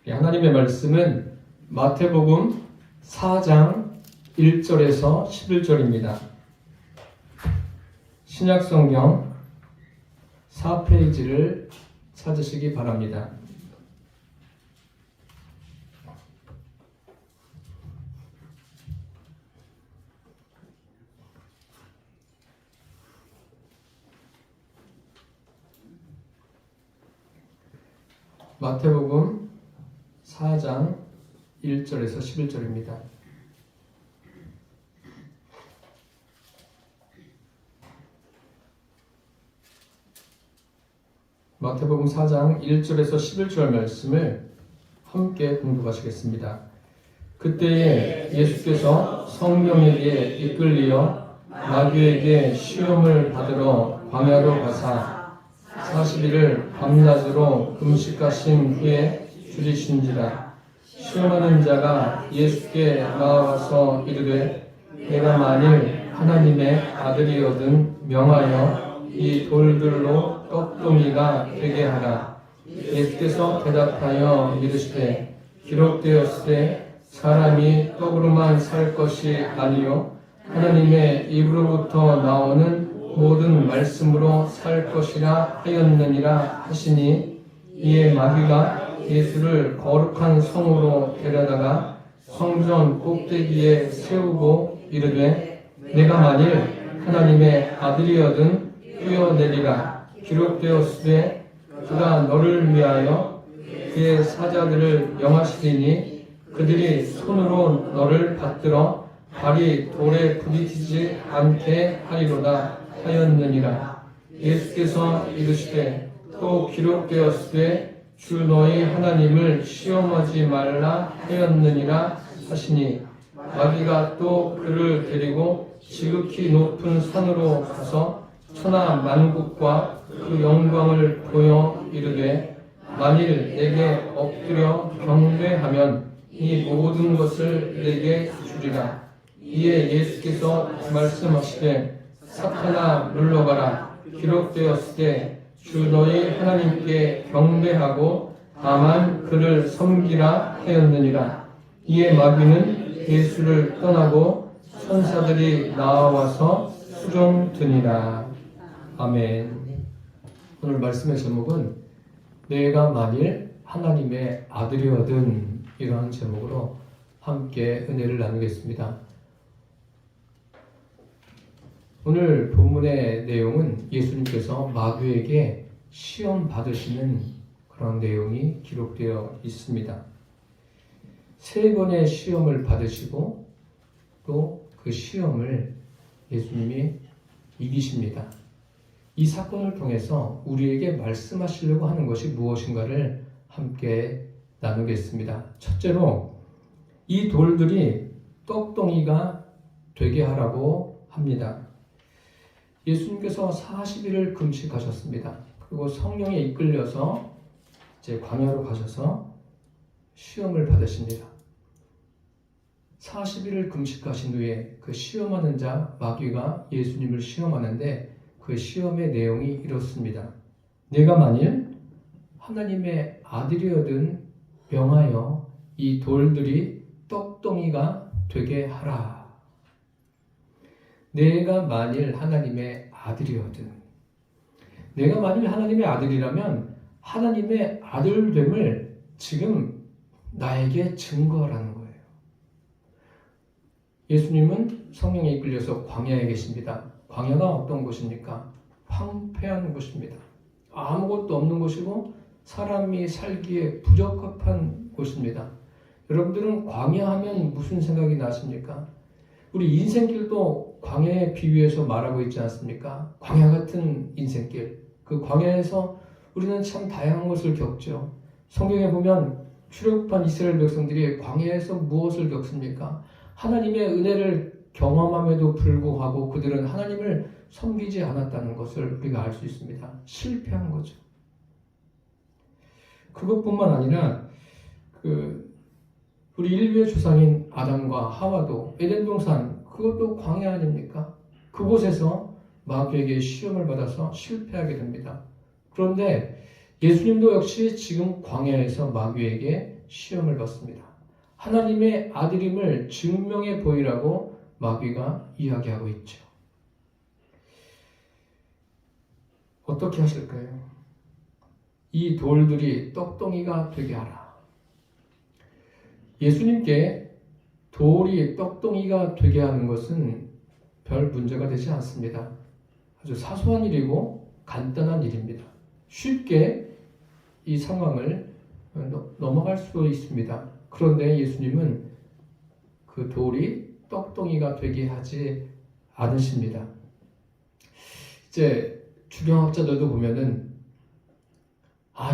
하나님의 말씀은 마태복음 4장 1절에서 11절입니다. 신약성경 4페이지를 찾으시기 바랍니다. 마태복음 4장 1절에서 11절입니다. 마태복음 4장 1절에서 11절 말씀을 함께 공독하시겠습니다. 그때에 예수께서 성령에게 이끌리어 마귀에게 시험을 받으러 광야로 가사 40일을 밤낮으로 금식하신 후에 줄이신지라. 시험하는 자가 예수께 나와서 이르되 내가 만일 하나님의 아들이거든 명하여 이 돌들로 떡동이가 되게 하라. 예수께서 대답하여 이르시되 기록되었으되 사람이 떡으로만 살 것이 아니요 하나님의 입으로부터 나오는 모든 말씀으로 살 것이라 하였느니라 하시니, 이에 마귀가 예수를 거룩한 성으로 데려다가 성전 꼭대기에 세우고 이르되 내가 만일 하나님의 아들이거든 뛰어내리라. 기록되었으되 그가 너를 위하여 그의 사자들을 명하시리니 그들이 손으로 너를 받들어 발이 돌에 부딪히지 않게 하리로다 하였느니라. 예수께서 이르시되 또 기록되었으되 주 너희 하나님을 시험하지 말라 하였느니라 하시니, 마귀가 또 그를 데리고 지극히 높은 산으로 가서 천하 만국과 그 영광을 보여 이르되 만일 내게 엎드려 경배하면 이 모든 것을 내게 주리라. 이에 예수께서 말씀하시되 사탄아 물러가라. 기록되었으되 주 너희 하나님께 경배하고 다만 그를 섬기라 하였느니라. 이에 마귀는 예수를 떠나고 천사들이 나와서 수종드니라. 아멘. 오늘 말씀의 제목은 내가 만일 하나님의 아들이거든, 이러한 제목으로 함께 은혜를 나누겠습니다. 오늘 본문의 내용은 예수님께서 마귀에게 시험 받으시는 그런 내용이 기록되어 있습니다. 3번의 시험을 받으시고 또 그 시험을 예수님이 이기십니다. 이 사건을 통해서 우리에게 말씀하시려고 하는 것이 무엇인가를 함께 나누겠습니다. 첫째로 이 돌들이 떡덩이가 되게 하라고 합니다. 예수님께서 40일을 금식하셨습니다. 그리고 성령에 이끌려서 이제 광야로 가셔서 시험을 받으십니다. 40일을 금식하신 후에 그 시험하는 자 마귀가 예수님을 시험하는데 그 시험의 내용이 이렇습니다. 내가 만일 하나님의 아들이거든 명하여 이 돌들이 떡덩이가 되게 하라. 내가 만일 하나님의 아들이거든. 내가 만일 하나님의 아들이라면 하나님의 아들됨을 지금 나에게 증거하라는 거예요. 예수님은 성령에 이끌려서 광야에 계십니다. 광야가 어떤 곳입니까? 황폐한 곳입니다. 아무것도 없는 곳이고 사람이 살기에 부적합한 곳입니다. 여러분들은 광야하면 무슨 생각이 나십니까? 우리 인생길도 광야에 비유해서 말하고 있지 않습니까? 광야 같은 인생길. 그 광야에서 우리는 참 다양한 것을 겪죠. 성경에 보면 출애굽한 이스라엘 백성들이 광야에서 무엇을 겪습니까? 하나님의 은혜를 경험함에도 불구하고 그들은 하나님을 섬기지 않았다는 것을 우리가 알 수 있습니다. 실패한 거죠. 그것뿐만 아니라 우리 인류의 조상인 아담과 하와도 에덴 동산, 그것도 광야 아닙니까? 그곳에서 마귀에게 시험을 받아서 실패하게 됩니다. 그런데 예수님도 역시 지금 광야에서 마귀에게 시험을 받습니다. 하나님의 아들임을 증명해 보이라고 마귀가 이야기하고 있죠. 어떻게 하실까요? 이 돌들이 떡덩이가 되게 하라. 예수님께 돌이 떡덩이가 되게 하는 것은 별 문제가 되지 않습니다. 아주 사소한 일이고 간단한 일입니다. 쉽게 이 상황을 넘어갈 수 있습니다. 그런데 예수님은 그 돌이 떡덩이가 되게 하지 않으십니다. 이제 주경학자들도 보면은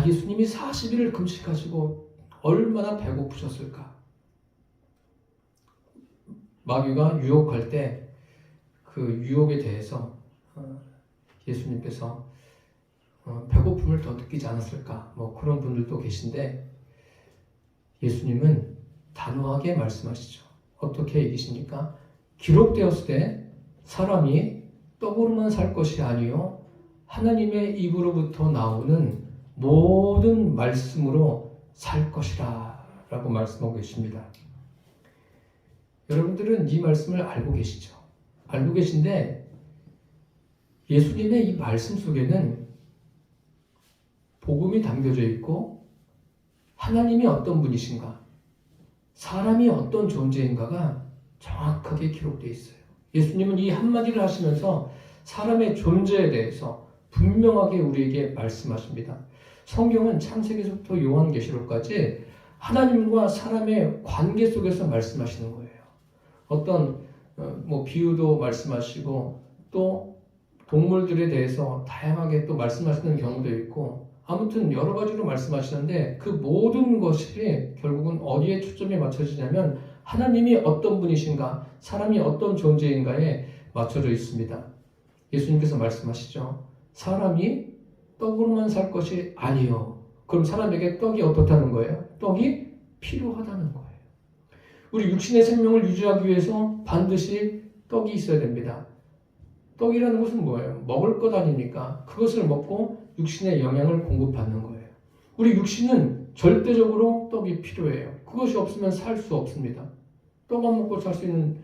예수님이 40일을 금식하시고 얼마나 배고프셨을까? 마귀가 유혹할 때 그 유혹에 대해서 예수님께서 배고픔을 더 느끼지 않았을까? 그런 분들도 계신데 예수님은 단호하게 말씀하시죠. 어떻게 얘기십니까? 기록되었을 때 사람이 떡으로만 살 것이 아니요 하나님의 입으로부터 나오는 모든 말씀으로 살 것이라 라고 말씀하고 계십니다. 여러분들은 이 말씀을 알고 계시죠? 알고 계신데 예수님의 이 말씀 속에는 복음이 담겨져 있고 하나님이 어떤 분이신가, 사람이 어떤 존재인가가 정확하게 기록되어 있어요. 예수님은 이 한마디를 하시면서 사람의 존재에 대해서 분명하게 우리에게 말씀하십니다. 성경은 창세기부터 요한계시록까지 하나님과 사람의 관계 속에서 말씀하시는 거예요. 어떤 비유도 말씀하시고 또 동물들에 대해서 다양하게 또 말씀하시는 경우도 있고 아무튼 여러 가지로 말씀하시는데 그 모든 것이 결국은 어디에 초점이 맞춰지냐면 하나님이 어떤 분이신가, 사람이 어떤 존재인가에 맞춰져 있습니다. 예수님께서 말씀하시죠. 사람이 떡으로만 살 것이 아니요. 그럼 사람에게 떡이 어떻다는 거예요? 떡이 필요하다는 거예요. 우리 육신의 생명을 유지하기 위해서 반드시 떡이 있어야 됩니다. 떡이라는 것은 뭐예요? 먹을 것 아닙니까? 그것을 먹고 육신의 영양을 공급받는 거예요. 우리 육신은 절대적으로 떡이 필요해요. 그것이 없으면 살 수 없습니다. 떡 안 먹고 살 수 있는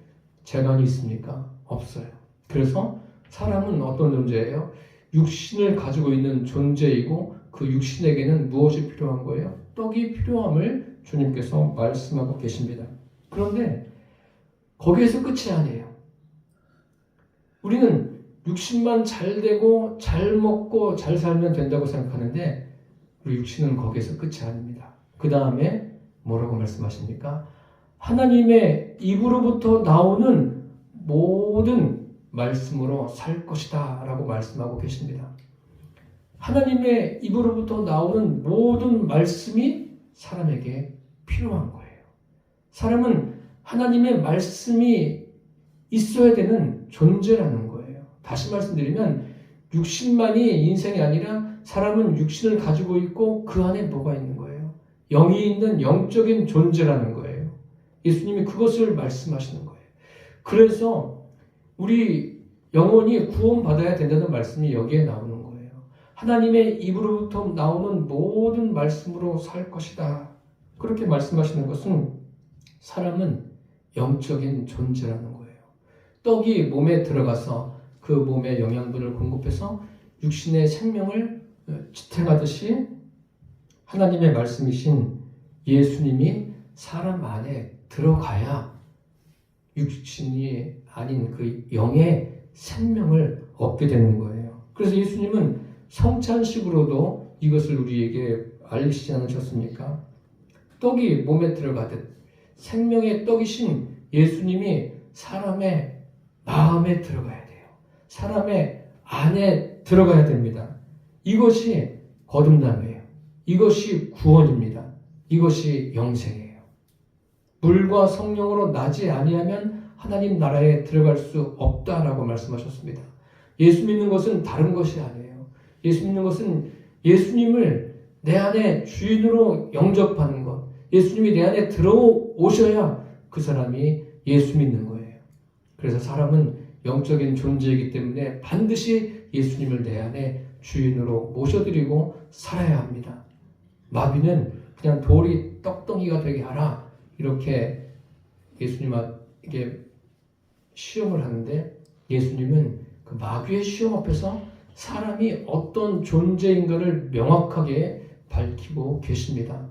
재간이 있습니까? 없어요. 그래서 사람은 어떤 존재예요? 육신을 가지고 있는 존재이고 그 육신에게는 무엇이 필요한 거예요? 떡이 필요함을 주님께서 말씀하고 계십니다. 그런데 거기에서 끝이 아니에요. 우리는 육신만 잘 되고 잘 먹고 잘 살면 된다고 생각하는데 우리 육신은 거기에서 끝이 아닙니다. 그 다음에 뭐라고 말씀하십니까? 하나님의 입으로부터 나오는 모든 말씀으로 살 것이다 라고 말씀하고 계십니다. 하나님의 입으로부터 나오는 모든 말씀이 사람에게 필요한 거예요. 사람은 하나님의 말씀이 있어야 되는 존재라는 거예요. 다시 말씀드리면 육신만이 인생이 아니라 사람은 육신을 가지고 있고 그 안에 뭐가 있는 거예요? 영이 있는 영적인 존재라는 거예요. 예수님이 그것을 말씀하시는 거예요. 그래서 우리 영혼이 구원받아야 된다는 말씀이 여기에 나오는 거예요. 하나님의 입으로부터 나오는 모든 말씀으로 살 것이다. 그렇게 말씀하시는 것은 사람은 영적인 존재라는 거예요. 떡이 몸에 들어가서 그 몸에 영양분을 공급해서 육신의 생명을 지탱하듯이 하나님의 말씀이신 예수님이 사람 안에 들어가야 육신이 아닌 그 영의 생명을 얻게 되는 거예요. 그래서 예수님은 성찬식으로도 이것을 우리에게 알리시지 않으셨습니까? 떡이 몸에 들어가듯 생명의 떡이신 예수님이 사람의 마음에 들어가야 돼요. 사람의 안에 들어가야 됩니다. 이것이 거듭남이에요. 이것이 구원입니다. 이것이 영생이에요. 물과 성령으로 나지 아니하면 하나님 나라에 들어갈 수 없다라고 말씀하셨습니다. 예수 믿는 것은 다른 것이 아니에요. 예수 믿는 것은 예수님을 내 안에 주인으로 영접하는 것. 예수님이 내 안에 들어오셔야 그 사람이 예수 믿는 거예요. 그래서 사람은 영적인 존재이기 때문에 반드시 예수님을 내 안에 주인으로 모셔드리고 살아야 합니다. 마귀는 그냥 돌이 떡덩이가 되게 하라 이렇게 예수님에게 시험을 하는데 예수님은 그 마귀의 시험 앞에서 사람이 어떤 존재인가를 명확하게 밝히고 계십니다.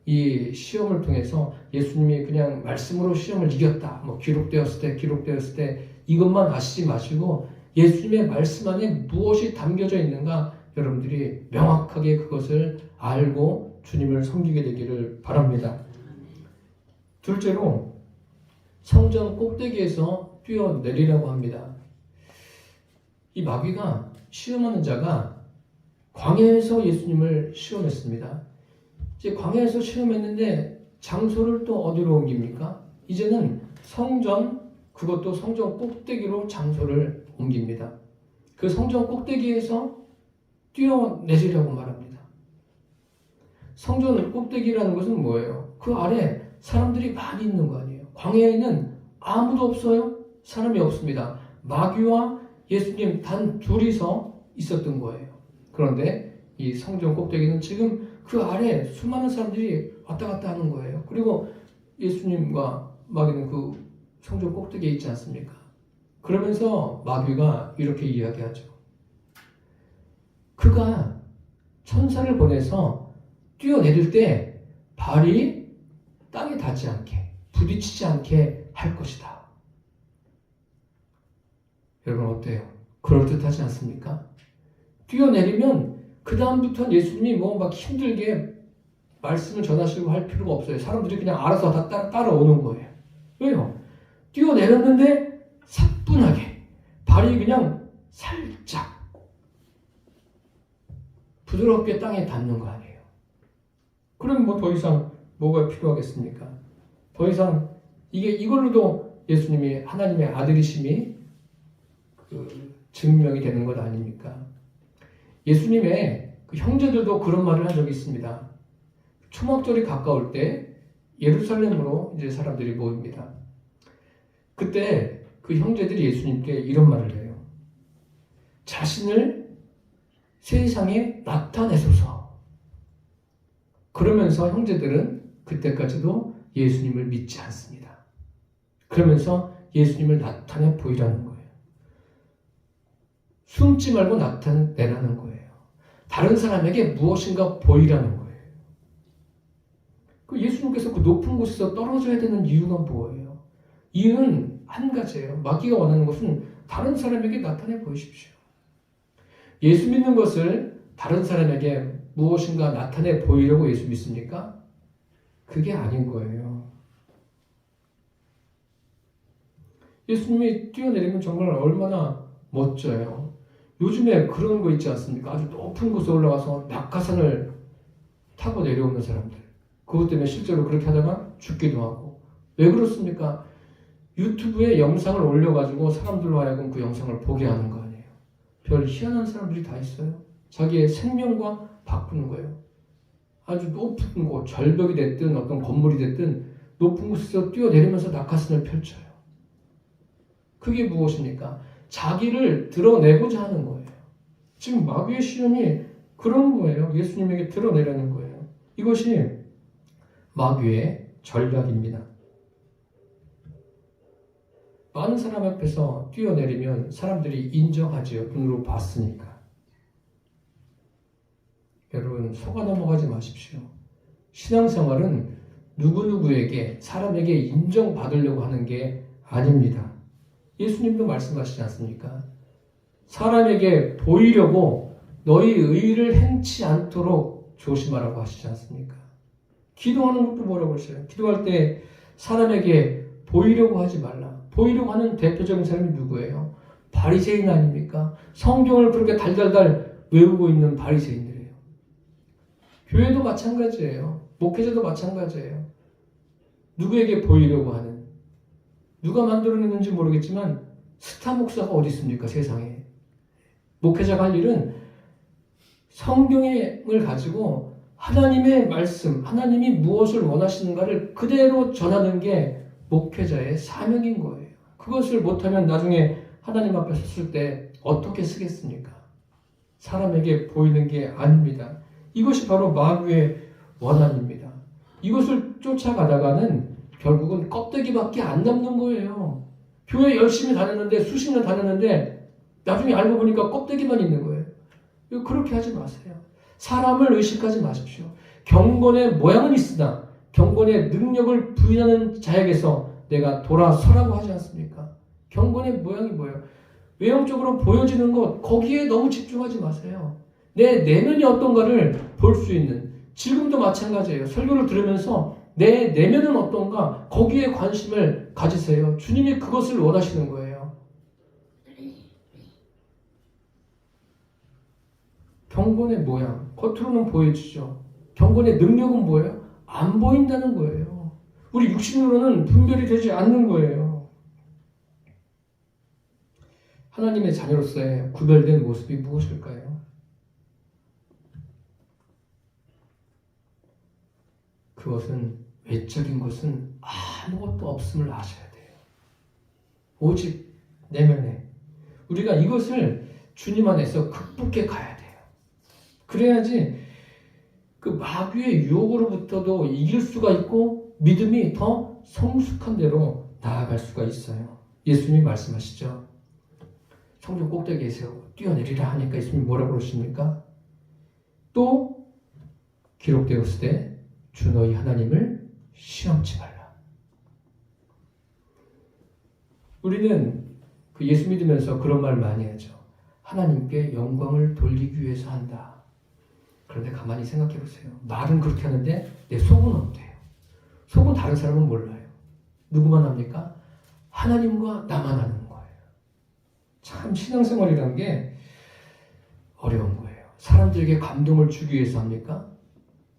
이 시험을 통해서 예수님이 그냥 말씀으로 시험을 이겼다, 기록되었을 때 이것만 아시지 마시고 예수님의 말씀 안에 무엇이 담겨져 있는가 여러분들이 명확하게 그것을 알고 주님을 섬기게 되기를 바랍니다. 둘째로 성전 꼭대기에서 뛰어내리라고 합니다. 이 마귀가 시험하는 자가 광야에서 예수님을 시험했습니다. 이제 광야에서 시험했는데 장소를 또 어디로 옮깁니까? 이제는 성전, 그것도 성전 꼭대기로 장소를 옮깁니다. 그 성전 꼭대기에서 뛰어내리라고 말합니다. 성전 꼭대기라는 것은 뭐예요? 그 아래 사람들이 많이 있는 거 아니에요? 광야에는 아무도 없어요? 사람이 없습니다. 마귀와 예수님 단 둘이서 있었던 거예요. 그런데 이 성전 꼭대기는 지금 그 아래 수많은 사람들이 왔다 갔다 하는 거예요. 그리고 예수님과 마귀는 그 성전 꼭대기에 있지 않습니까? 그러면서 마귀가 이렇게 이야기하죠. 그가 천사를 보내서 뛰어내릴 때 발이 땅에 닿지 않게, 부딪히지 않게 할 것이다. 여러분 어때요? 그럴듯하지 않습니까? 뛰어내리면 그 다음부터는 예수님이 막 힘들게 말씀을 전하시고 할 필요가 없어요. 사람들이 그냥 알아서 다 따라오는 거예요. 왜요? 뛰어내렸는데 사뿐하게 발이 그냥 살짝 부드럽게 땅에 닿는 거 아니에요. 그럼 더 이상 뭐가 필요하겠습니까? 더 이상 이걸로도 예수님이 하나님의 아들이심이 증명이 되는 것 아닙니까? 예수님의 그 형제들도 그런 말을 한 적이 있습니다. 초막절이 가까울 때 예루살렘으로 이제 사람들이 모입니다. 그때 그 형제들이 예수님께 이런 말을 해요. 자신을 세상에 나타내소서. 그러면서 형제들은 그때까지도 예수님을 믿지 않습니다. 그러면서 예수님을 나타내 보이라는 거예요. 숨지 말고 나타내라는 거예요. 다른 사람에게 무엇인가 보이라는 거예요. 그 예수님께서 그 높은 곳에서 떨어져야 되는 이유가 뭐예요? 이유는 한 가지예요. 마귀가 원하는 것은 다른 사람에게 나타내 보이십시오. 예수 믿는 것을 다른 사람에게 무엇인가 나타내 보이려고 예수 믿습니까? 그게 아닌 거예요. 예수님이 뛰어내리면 정말 얼마나 멋져요. 요즘에 그런 거 있지 않습니까? 아주 높은 곳에 올라가서 낙하산을 타고 내려오는 사람들. 그것 때문에 실제로 그렇게 하다가 죽기도 하고. 왜 그렇습니까? 유튜브에 영상을 올려가지고 사람들로 하여금 그 영상을 보게 하는 거 아니에요. 별 희한한 사람들이 다 있어요. 자기의 생명과 바꾸는 거예요. 아주 높은 곳, 절벽이 됐든 어떤 건물이 됐든 높은 곳에서 뛰어내리면서 낙하산을 펼쳐요. 그게 무엇입니까? 자기를 드러내고자 하는 거예요. 지금 마귀의 시험이 그런 거예요. 예수님에게 드러내려는 거예요. 이것이 마귀의 전략입니다. 많은 사람 앞에서 뛰어내리면 사람들이 인정하지요. 눈으로 봤으니까. 여러분 속아 넘어가지 마십시오. 신앙생활은 누구누구에게 사람에게 인정받으려고 하는 게 아닙니다. 예수님도 말씀하시지 않습니까? 사람에게 보이려고 너희 의를 행치 않도록 조심하라고 하시지 않습니까? 기도하는 것도 뭐라고 하셔요? 기도할 때 사람에게 보이려고 하지 말라. 보이려고 하는 대표적인 사람이 누구예요? 바리새인 아닙니까? 성경을 그렇게 달달달 외우고 있는 바리새인들이에요. 교회도 마찬가지예요. 목회자도 마찬가지예요. 누구에게 보이려고 하는, 누가 만들어냈는지 모르겠지만 스타 목사가 어디 있습니까? 세상에. 목회자가 할 일은 성경을 가지고 하나님의 말씀, 하나님이 무엇을 원하시는가를 그대로 전하는 게 목회자의 사명인 거예요. 그것을 못하면 나중에 하나님 앞에 섰을 때 어떻게 쓰겠습니까? 사람에게 보이는 게 아닙니다. 이것이 바로 마귀의 원한입니다. 이것을 쫓아가다가는 결국은 껍데기밖에 안 남는 거예요. 교회 열심히 다녔는데 수십 년 다녔는데 나중에 알고 보니까 껍데기만 있는 거예요. 그렇게 하지 마세요. 사람을 의식하지 마십시오. 경건의 모양은 있으나 경건의 능력을 부인하는 자에게서 내가 돌아서라고 하지 않습니까? 경건의 모양이 뭐예요? 외형적으로 보여지는 것, 거기에 너무 집중하지 마세요. 내 내면이 어떤가를 볼 수 있는, 지금도 마찬가지예요. 설교를 들으면서 내 내면은 어떤가, 거기에 관심을 가지세요. 주님이 그것을 원하시는 거예요. 경건의 모양, 겉으로는 보여지죠. 경건의 능력은 뭐예요? 안 보인다는 거예요. 우리 육신으로는 분별이 되지 않는 거예요. 하나님의 자녀로서의 구별된 모습이 무엇일까요? 그것은 외적인 것은 아무것도 없음을 아셔야 돼요. 오직 내면에 우리가 이것을 주님 안에서 극복해 가야 돼요. 그래야지 그 마귀의 유혹으로부터도 이길 수가 있고 믿음이 더 성숙한 대로 나아갈 수가 있어요. 예수님이 말씀하시죠. 성전 꼭대기에서 뛰어내리라 하니까 예수님이 뭐라고 그러십니까? 또 기록되었으되 주 너희 하나님을 시험치 말라. 우리는 그 예수 믿으면서 그런 말 많이 하죠. 하나님께 영광을 돌리기 위해서 한다. 그런데 가만히 생각해 보세요. 말은 그렇게 하는데 내 속은 어때요? 속은 다른 사람은 몰라요. 누구만 합니까? 하나님과 나만 아는 거예요. 참 신앙생활이라는 게 어려운 거예요. 사람들에게 감동을 주기 위해서 합니까?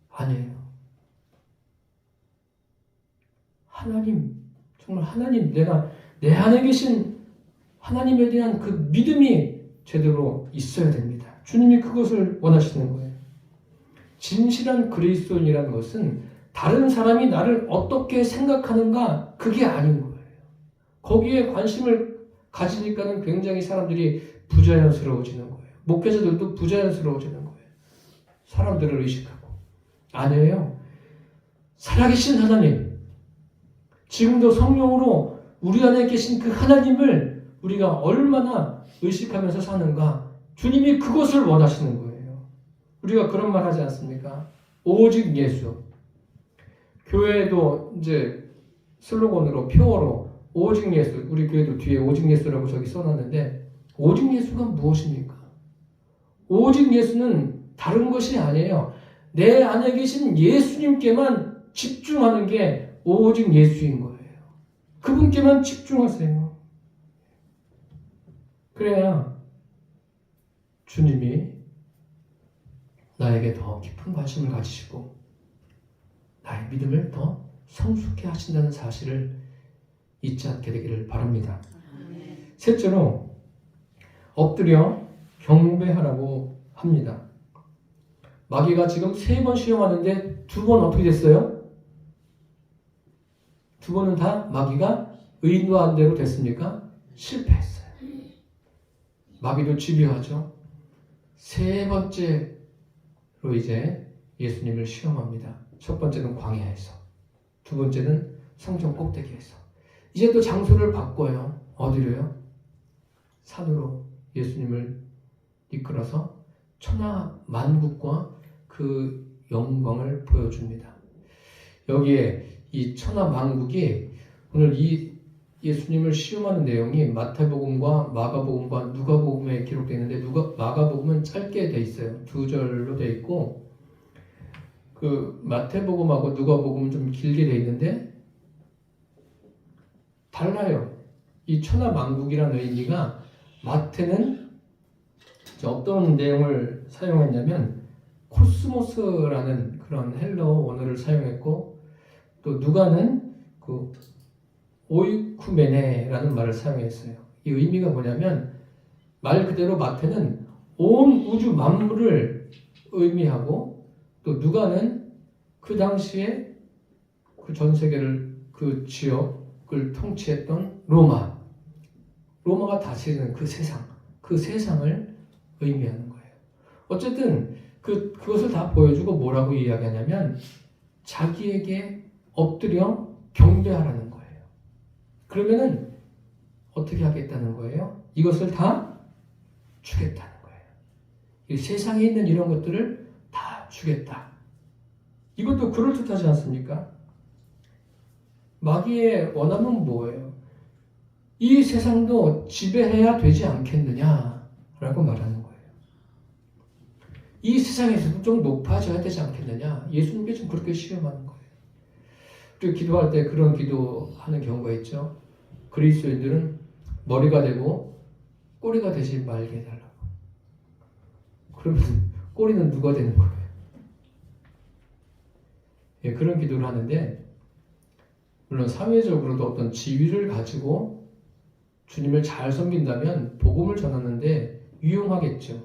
아니에요. 하나님, 정말 하나님, 내가 내 안에 계신 하나님에 대한 그 믿음이 제대로 있어야 됩니다. 주님이 그것을 원하시는 거예요. 진실한 그리스도인이라는 것은 다른 사람이 나를 어떻게 생각하는가 그게 아닌 거예요. 거기에 관심을 가지니까는 굉장히 사람들이 부자연스러워지는 거예요. 목회자들도 부자연스러워지는 거예요. 사람들을 의식하고. 아니에요. 살아계신 하나님, 지금도 성령으로 우리 안에 계신 그 하나님을 우리가 얼마나 의식하면서 사는가, 주님이 그것을 원하시는 거예요. 우리가 그런 말 하지 않습니까? 오직 예수. 교회도 이제 슬로건으로, 표어로 오직 예수. 우리 교회도 뒤에 오직 예수라고 저기 써놨는데, 오직 예수가 무엇입니까? 오직 예수는 다른 것이 아니에요. 내 안에 계신 예수님께만 집중하는 게 오직 예수인 거예요. 그분께만 집중하세요. 그래야 주님이 나에게 더 깊은 관심을 가지시고 나의 믿음을 더 성숙해 하신다는 사실을 잊지 않게 되기를 바랍니다. 셋째로 엎드려 경배하라고 합니다. 마귀가 지금 3번 시험하는데 2번 어떻게 됐어요? 2번은 다 마귀가 의도한 대로 됐습니까? 실패했어요. 마귀도 집요하죠. 3번째로 이제 예수님을 시험합니다. 첫 번째는 광야에서, 2번째는 성전 꼭대기에서. 이제 또 장소를 바꿔요. 어디로요? 산으로 예수님을 이끌어서 천하 만국과 그 영광을 보여줍니다. 여기에 이 천하 만국이 오늘 이 예수님을 시험하는 내용이 마태복음과 마가복음과 누가복음에 기록되어 있는데 마가복음은 짧게 돼 있어요. 2절로 돼 있고 그 마태복음하고 누가복음은 좀 길게 돼 있는데 달라요. 이 천하 만국이라는 의미가 마태는 어떤 내용을 사용했냐면 코스모스라는 그런 헬러 원어를 사용했고 또 누가는 그 오이쿠메네라는 말을 사용했어요. 이 의미가 뭐냐면 말 그대로 마태는 온 우주 만물을 의미하고 또 누가는 그 당시에 그 전 세계를 그 지역을 통치했던 로마가 다스리는 그 세상을 의미하는 거예요. 어쨌든 그것을 다 보여주고 뭐라고 이야기하냐면 자기에게 엎드려 경배하라는 거예요. 그러면은 어떻게 하겠다는 거예요? 이것을 다 주겠다는 거예요. 이 세상에 있는 이런 것들을 다 주겠다. 이것도 그럴듯하지 않습니까? 마귀의 원함은 뭐예요? 이 세상도 지배해야 되지 않겠느냐라고 말하는 거예요. 이 세상에서도 좀 높아져야 되지 않겠느냐? 예수님께 좀 그렇게 시험하는 거예요. 그리고 기도할 때 그런 기도하는 경우가 있죠. 그리스도인들은 머리가 되고 꼬리가 되지 말게 해달라고. 그러면 꼬리는 누가 되는 거예요? 예, 그런 기도를 하는데 물론 사회적으로도 어떤 지위를 가지고 주님을 잘 섬긴다면 복음을 전하는데 유용하겠죠.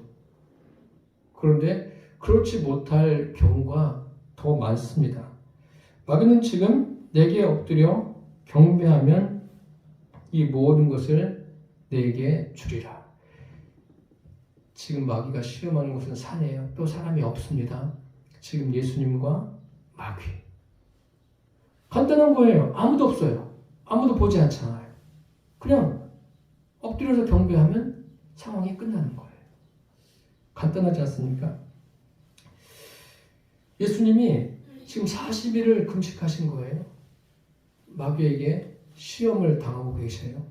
그런데 그렇지 못할 경우가 더 많습니다. 마귀는 지금 내게 엎드려 경배하면 이 모든 것을 내게 주리라. 지금 마귀가 시험하는 곳은 산이에요. 또 사람이 없습니다. 지금 예수님과 마귀. 간단한 거예요. 아무도 없어요. 아무도 보지 않잖아요. 그냥 엎드려서 경배하면 상황이 끝나는 거예요. 간단하지 않습니까? 예수님이 지금 40일을 금식하신 거예요. 마귀에게 시험을 당하고 계셔요.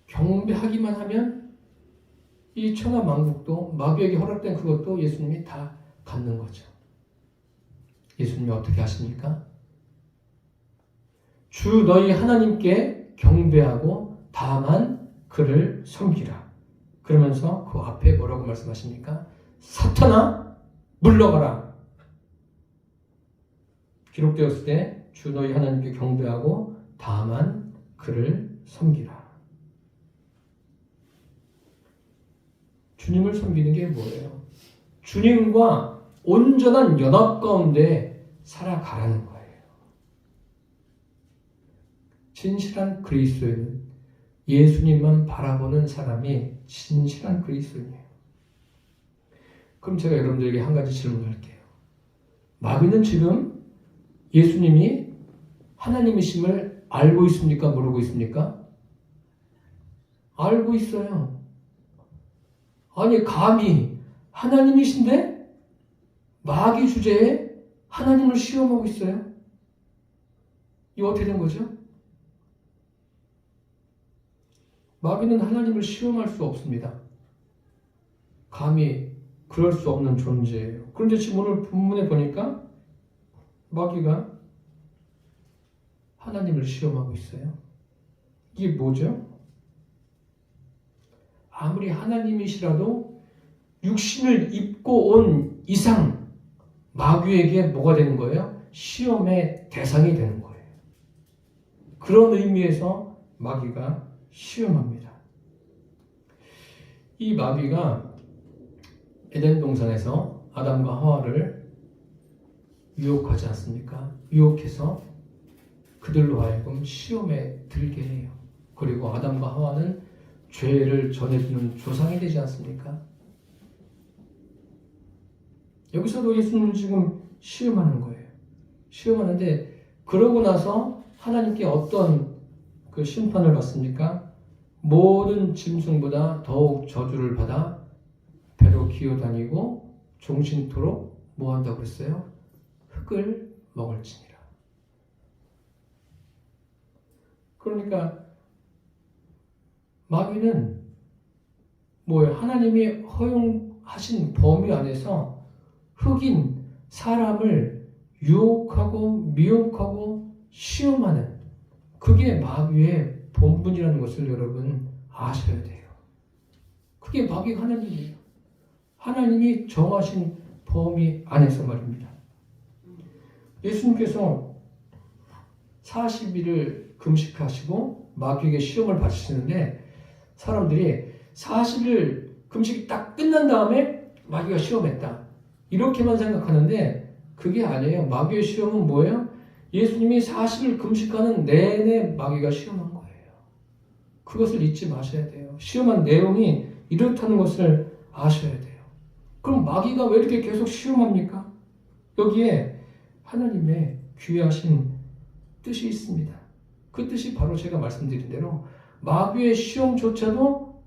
경배하기만 하면 이 천하만국도 마귀에게 허락된 그것도 예수님이 다 갖는 거죠. 예수님이 어떻게 하십니까? 주 너희 하나님께 경배하고 다만 그를 섬기라. 그러면서 그 앞에 뭐라고 말씀하십니까? 사탄아 물러가라. 기록되었을 때 주 너희 하나님께 경배하고 다만 그를 섬기라. 주님을 섬기는 게 뭐예요? 주님과 온전한 연합 가운데 살아가라는 거예요. 진실한 그리스도인은 예수님만 바라보는 사람이 진실한 그리스도인이에요. 그럼 제가 여러분들에게 한 가지 질문할게요. 마귀는 지금 예수님이 하나님이심을 알고 있습니까? 모르고 있습니까? 알고 있어요. 아니 감히 하나님이신데 마귀 주제에 하나님을 시험하고 있어요. 이거 어떻게 된 거죠? 마귀는 하나님을 시험할 수 없습니다. 감히 그럴 수 없는 존재예요. 그런데 지금 오늘 본문에 보니까 마귀가 하나님을 시험하고 있어요. 이게 뭐죠? 아무리 하나님이시라도 육신을 입고 온 이상 마귀에게 뭐가 되는 거예요? 시험의 대상이 되는 거예요. 그런 의미에서 마귀가 시험합니다. 이 마귀가 에덴 동산에서 아담과 하와를 유혹하지 않습니까? 유혹해서 그들로 하여금 시험에 들게 해요. 그리고 아담과 하와는 죄를 전해주는 조상이 되지 않습니까? 여기서도 예수님을 지금 시험하는 거예요. 시험하는데 그러고 나서 하나님께 어떤 그 심판을 받습니까? 모든 짐승보다 더욱 저주를 받아 배로 기어다니고 종신토록 뭐 한다고 그랬어요? 흙을 먹을지니라. 그러니까 마귀는 뭐예요? 하나님이 허용하신 범위 안에서 흑인 사람을 유혹하고 미혹하고 시험하는 그게 마귀의 본분이라는 것을 여러분 아셔야 돼요. 그게 마귀가 하나님이에요. 하나님이 정하신 범위 안에서 말입니다. 예수님께서 40일을 금식하시고 마귀에게 시험을 받으시는데 사람들이 40일 금식이 딱 끝난 다음에 마귀가 시험했다. 이렇게만 생각하는데 그게 아니에요. 마귀의 시험은 뭐예요? 예수님이 40일 금식하는 내내 마귀가 시험한 거예요. 그것을 잊지 마셔야 돼요. 시험한 내용이 이렇다는 것을 아셔야 돼요. 그럼 마귀가 왜 이렇게 계속 시험합니까? 여기에 하나님의 귀하신 뜻이 있습니다. 그 뜻이 바로 제가 말씀드린 대로 마귀의 시험조차도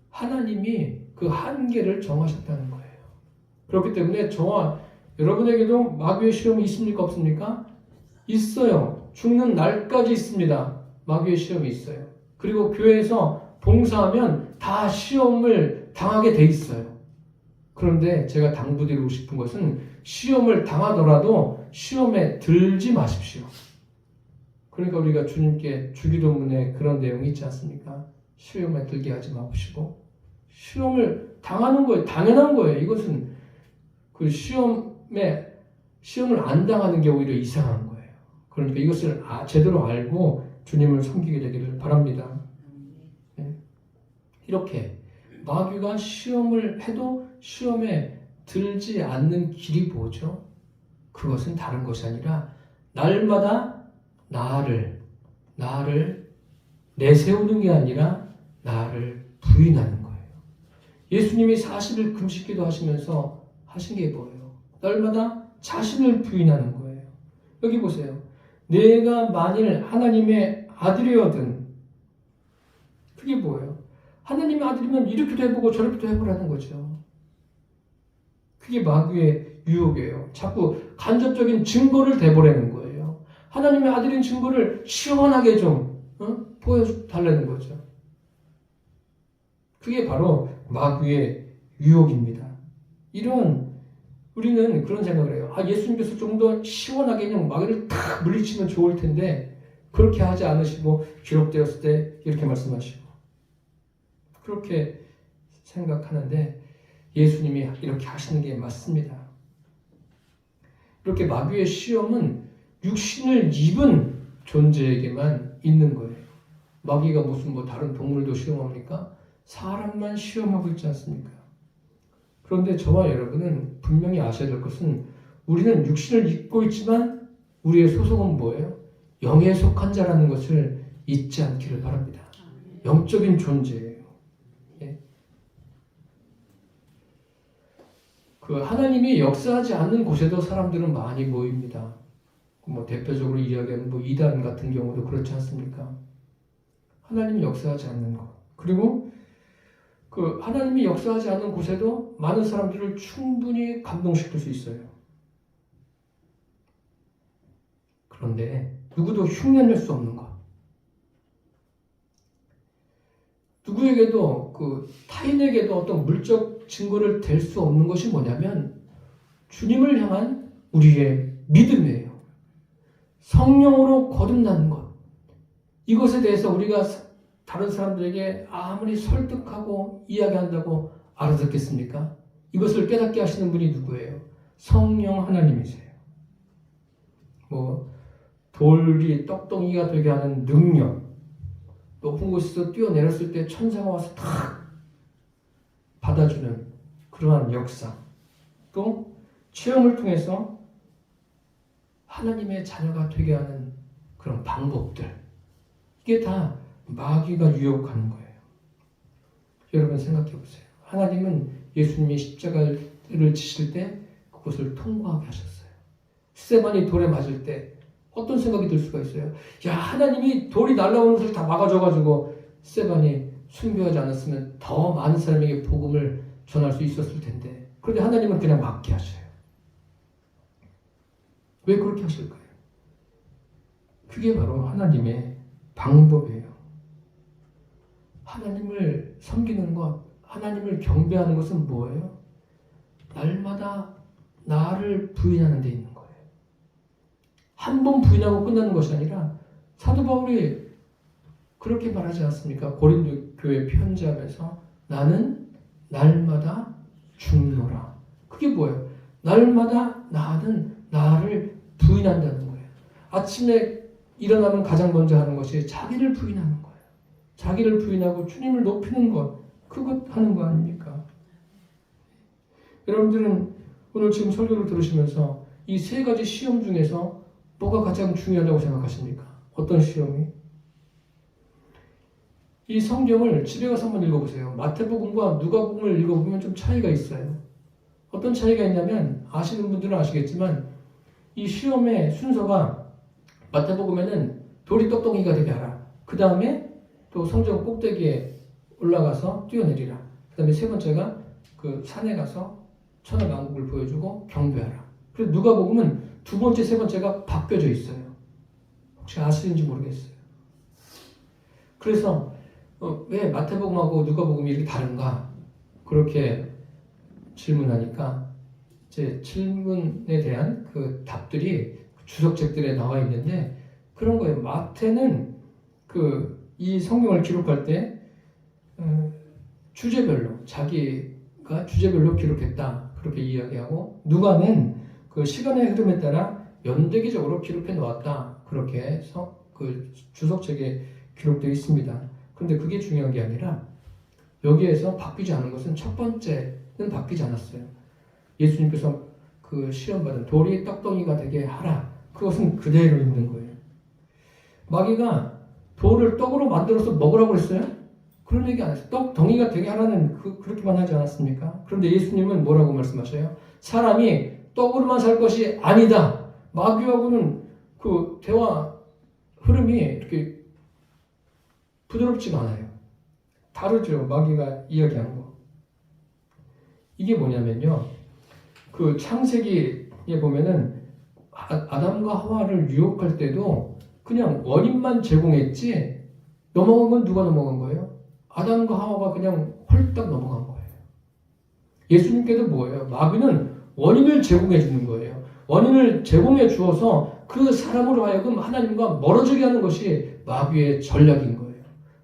하나님이 그 한계를 정하셨다는 거예요. 그렇기 때문에 저와 여러분에게도 마귀의 시험이 있습니까? 없습니까? 있어요. 죽는 날까지 있습니다. 마귀의 시험이 있어요. 그리고 교회에서 봉사하면 다 시험을 당하게 돼 있어요. 그런데 제가 당부드리고 싶은 것은 시험을 당하더라도 시험에 들지 마십시오. 그러니까 우리가 주님께 주기도문에 그런 내용이 있지 않습니까? 시험에 들게 하지 마시고 시험을 당하는 거예요. 당연한 거예요. 이것은 그 시험을 안 당하는 게 오히려 이상한 거예요. 그러니까 이것을 제대로 알고 주님을 섬기게 되기를 바랍니다. 네. 이렇게 마귀가 시험을 해도 시험에 들지 않는 길이 뭐죠? 그것은 다른 것이 아니라 날마다 나를 내세우는 게 아니라 나를 부인하는 거예요. 예수님이 40일 금식기도 하시면서 하신 게 뭐예요? 날마다 자신을 부인하는 거예요. 여기 보세요. 내가 만일 하나님의 아들이거든. 그게 뭐예요? 하나님의 아들이면 이렇게도 해보고 저렇게도 해보라는 거죠. 그게 마귀의 유혹이에요. 자꾸 간접적인 증거를 대보라는 거예요. 하나님의 아들인 증거를 시원하게 좀 보여달라는 거죠. 그게 바로 마귀의 유혹입니다. 우리는 그런 생각을 해요. 예수님께서 좀 더 시원하게 그냥 마귀를 탁 물리치면 좋을 텐데 그렇게 하지 않으시고 기록되었을 때 이렇게 말씀하시고 그렇게 생각하는데 예수님이 이렇게 하시는 게 맞습니다. 이렇게 마귀의 시험은 육신을 입은 존재에게만 있는 거예요. 마귀가 무슨 다른 동물도 시험합니까? 사람만 시험하고 있지 않습니까? 그런데 저와 여러분은 분명히 아셔야 될 것은 우리는 육신을 입고 있지만 우리의 소속은 뭐예요? 영에 속한 자라는 것을 잊지 않기를 바랍니다. 영적인 존재예요. 예? 그 하나님이 역사하지 않는 곳에도 사람들은 많이 모입니다. 대표적으로 이야기하는 이단 같은 경우도 그렇지 않습니까? 하나님이 역사하지 않는 곳. 그리고 그 하나님이 역사하지 않는 곳에도 많은 사람들을 충분히 감동시킬 수 있어요. 그런데 누구도 흉내낼 수 없는 것. 누구에게도 타인에게도 어떤 물적 증거를 댈 수 없는 것이 뭐냐면 주님을 향한 우리의 믿음이에요. 성령으로 거듭나는 것. 이것에 대해서 우리가 다른 사람들에게 아무리 설득하고 이야기한다고 알아듣겠습니까? 이것을 깨닫게 하시는 분이 누구예요? 성령 하나님이세요. 돌이 떡덩이가 되게 하는 능력, 높은 곳에서 뛰어내렸을 때 천사가 와서 탁 받아주는 그러한 역사, 또 체험을 통해서 하나님의 자녀가 되게 하는 그런 방법들, 이게 다 마귀가 유혹하는 거예요. 여러분 생각해 보세요. 하나님은 예수님이 십자가를 지실 때 그것을 통과하게 하셨어요. 스데반이 돌에 맞을 때 어떤 생각이 들 수가 있어요? 하나님이 돌이 날아오는 것을 다 막아줘가지고 스데반이 순교하지 않았으면 더 많은 사람에게 복음을 전할 수 있었을 텐데, 그런데 하나님은 그냥 막게 하셔요. 왜 그렇게 하실까요? 그게 바로 하나님의 방법이에요. 하나님을 섬기는 것, 하나님을 경배하는 것은 뭐예요? 날마다 나를 부인하는 데 있는 거예요. 한 번 부인하고 끝나는 것이 아니라 사도 바울이 그렇게 말하지 않습니까? 고린도 교회 편지하면서 나는 날마다 죽노라. 그게 뭐예요? 날마다 나는 나를 부인한다는 거예요. 아침에 일어나면 가장 먼저 하는 것이 자기를 부인하는 거예요. 자기를 부인하고 주님을 높이는 것, 그것 하는 거 아닙니까? 여러분들은 오늘 지금 설교를 들으시면서 이 세 가지 시험 중에서 뭐가 가장 중요하다고 생각하십니까? 어떤 시험이? 이 성경을 집에 가서 한번 읽어보세요. 마태복음과 누가복음을 읽어보면 좀 차이가 있어요. 어떤 차이가 있냐면 아시는 분들은 아시겠지만 이 시험의 순서가 마태복음에는 돌이 떡덩이가 되게 하라. 그 다음에 또 성전 꼭대기에 올라가서 뛰어내리라. 그 다음에 세 번째가 그 산에 가서 천하만국을 보여주고 경배하라. 그래서 누가복음은 두 번째, 세 번째가 바뀌어져 있어요. 혹시 아시는지 모르겠어요. 그래서 왜 마태복음하고 누가복음이 이렇게 다른가? 그렇게 질문하니까 제 질문에 대한 그 답들이 주석책들에 나와 있는데 그런 거예요. 마태는 이 성경을 기록할 때 주제별로 자기가 주제별로 기록했다 그렇게 이야기하고 누가는 그 시간의 흐름에 따라 연대기적으로 기록해 놓았다 그렇게 그 주석책에 기록되어 있습니다. 그런데 그게 중요한 게 아니라 여기에서 바뀌지 않은 것은 첫 번째는 바뀌지 않았어요. 예수님께서 그 시험받은 돌이 떡덩이가 되게 하라. 그것은 그대로 있는 거예요. 마귀가 돌을 떡으로 만들어서 먹으라고 했어요? 그런 얘기 안 했어요. 떡덩이가 되게 하라는 그렇게만 하지 않았습니까? 그런데 예수님은 뭐라고 말씀하셔요? 사람이 떡으로만 살 것이 아니다. 마귀하고는 그 대화 흐름이 이렇게 부드럽지가 않아요. 다르죠. 마귀가 이야기하는 거. 이게 뭐냐면요. 그 창세기에 보면은 아담과 하와를 유혹할 때도 그냥 원인만 제공했지 넘어간 건 누가 넘어간 거예요? 아담과 하와가 그냥 홀딱 넘어간 거예요. 예수님께도 뭐예요? 마귀는 원인을 제공해 주는 거예요. 원인을 제공해 주어서 그 사람으로 하여금 하나님과 멀어지게 하는 것이 마귀의 전략인 거예요.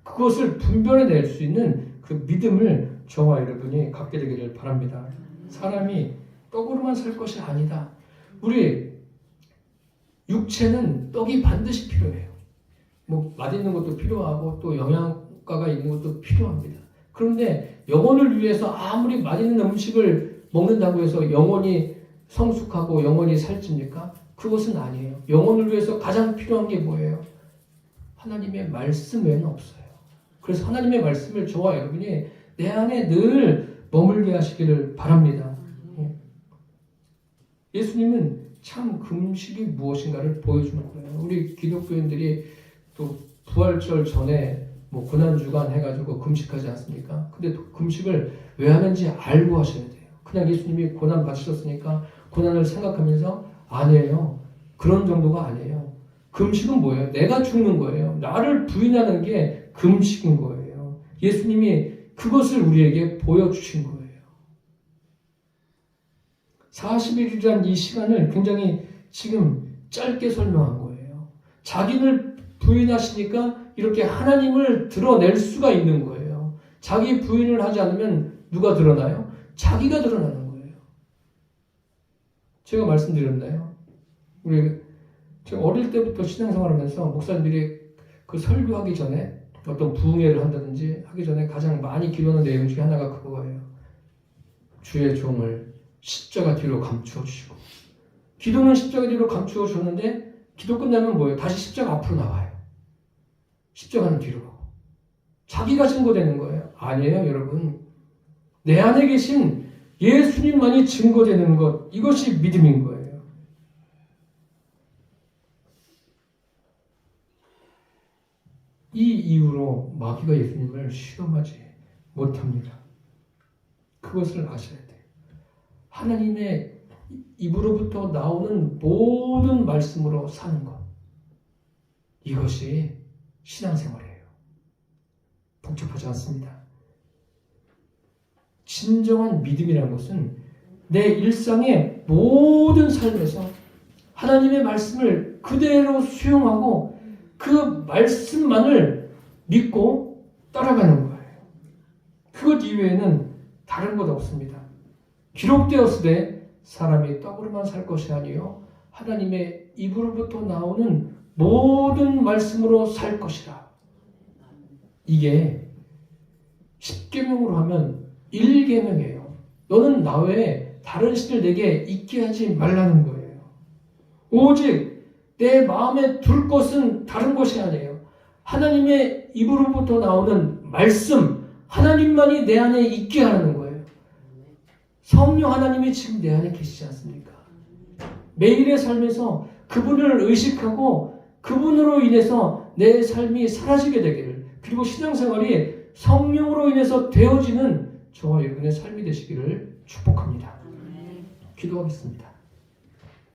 그것을 분별해낼 수 있는 그 믿음을 저와 여러분이 갖게 되기를 바랍니다. 사람이 떡으로만 살 것이 아니다. 우리 육체는 떡이 반드시 필요해요. 뭐 맛있는 것도 필요하고 또 영양가가 있는 것도 필요합니다. 그런데 영혼을 위해서 아무리 맛있는 음식을 먹는다고 해서 영혼이 성숙하고 영혼이 살집니까? 그것은 아니에요. 영혼을 위해서 가장 필요한 게 뭐예요? 하나님의 말씀 외에는 없어요. 그래서 하나님의 말씀을 저와 여러분이 내 안에 늘 머물게 하시기를 바랍니다. 예수님은 참 금식이 무엇인가를 보여주는 거예요. 우리 기독교인들이 또 부활절 전에 뭐 고난주간 해가지고 금식하지 않습니까? 근데 금식을 왜 하는지 알고 하셔야 돼요. 그냥 예수님이 고난 받으셨으니까 고난을 생각하면서 아니에요. 그런 정도가 아니에요. 금식은 뭐예요? 내가 죽는 거예요. 나를 부인하는 게 금식인 거예요. 예수님이 그것을 우리에게 보여주신 거예요. 40일이란 이 시간을 굉장히 지금 짧게 설명한 거예요. 자기를 부인하시니까 이렇게 하나님을 드러낼 수가 있는 거예요. 자기 부인을 하지 않으면 누가 드러나요? 자기가 드러나는 거예요. 제가 말씀드렸나요? 제가 어릴 때부터 신앙생활하면서 목사님들이 그 설교하기 전에 어떤 부흥회를 한다든지 하기 전에 가장 많이 기도하는 내용 중에 하나가 그거예요. 주의 종을 십자가 뒤로 감추어 주시고, 기도는 십자가 뒤로 감추어 줬는데 기도 끝나면 뭐예요? 다시 십자가 앞으로 나와요. 십자가는 뒤로 가고 자기가 증거되는 거예요. 아니에요, 여러분. 내 안에 계신 예수님만이 증거되는 것, 이것이 믿음인 거예요. 이 이유로 마귀가 예수님을 시험하지 못합니다. 그것을 아셔야 돼요. 하나님의 입으로부터 나오는 모든 말씀으로 사는 것. 이것이 신앙생활이에요. 복잡하지 않습니다. 진정한 믿음이라는 것은 내 일상의 모든 삶에서 하나님의 말씀을 그대로 수용하고 그 말씀만을 믿고 따라가는 거예요. 그것 이외에는 다른 것 없습니다. 기록되었으되 사람이 떡으로만 살 것이 아니요 하나님의 입으로부터 나오는 모든 말씀으로 살 것이라. 이게 10계명으로 하면 1계명이에요. 너는 나 외에 다른 신을 내게 있게 하지 말라는 거예요. 오직 내 마음에 둘 것은 다른 것이 아니에요. 하나님의 입으로부터 나오는 말씀, 하나님만이 내 안에 있게 하는 거예요. 성령 하나님이 지금 내 안에 계시지 않습니까? 매일의 삶에서 그분을 의식하고 그분으로 인해서 내 삶이 사라지게 되기를, 그리고 신앙생활이 성령으로 인해서 되어지는 저와 여러분의 삶이 되시기를 축복합니다. 기도하겠습니다.